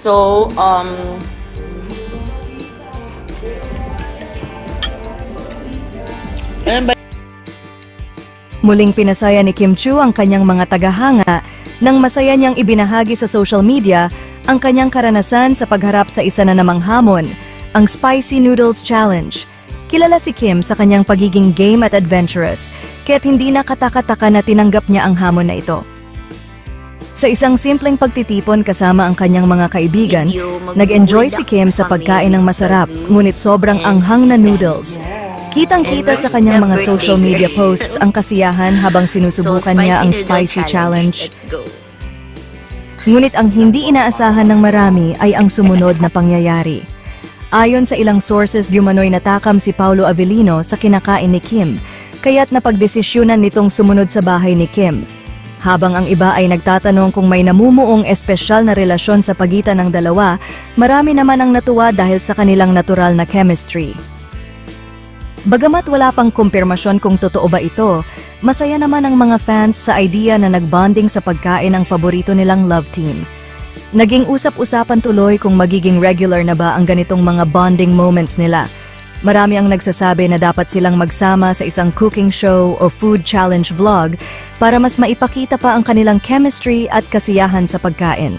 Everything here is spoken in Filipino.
So, ano ba? Muling pinasaya ni Kim Chiu ang kanyang mga tagahanga nang masaya niyang ibinahagi sa social media ang kanyang karanasan sa pagharap sa isa na namang hamon, ang Spicy Noodles Challenge. Kilala si Kim sa kanyang pagiging game at adventurous, kaya't hindi na katakataka na tinanggap niya ang hamon na ito. Sa isang simpleng pagtitipon kasama ang kanyang mga kaibigan, nag-enjoy si Kim sa pagkain ng masarap ngunit sobrang anghang na noodles. Kitang-kita sa kanyang mga social media posts ang kasiyahan habang sinusubukan niya ang Spicy Challenge. Ngunit ang hindi inaasahan ng marami ay ang sumunod na pangyayari. Ayon sa ilang sources, di umano'y natakam si Paulo Avellino sa kinakain ni Kim, kaya't napagdesisyonan nitong sumunod sa bahay ni Kim. Habang ang iba ay nagtatanong kung may namumuong espesyal na relasyon sa pagitan ng dalawa, marami naman ang natuwa dahil sa kanilang natural na chemistry. Bagamat wala pang kumpirmasyon kung totoo ba ito, masaya naman ang mga fans sa idea na nagbonding sa pagkain ang paborito nilang love team. Naging usap-usapan tuloy kung magiging regular na ba ang ganitong mga bonding moments nila. Marami ang nagsasabi na dapat silang magsama sa isang cooking show o food challenge vlog para mas maipakita pa ang kanilang chemistry at kasiyahan sa pagkain.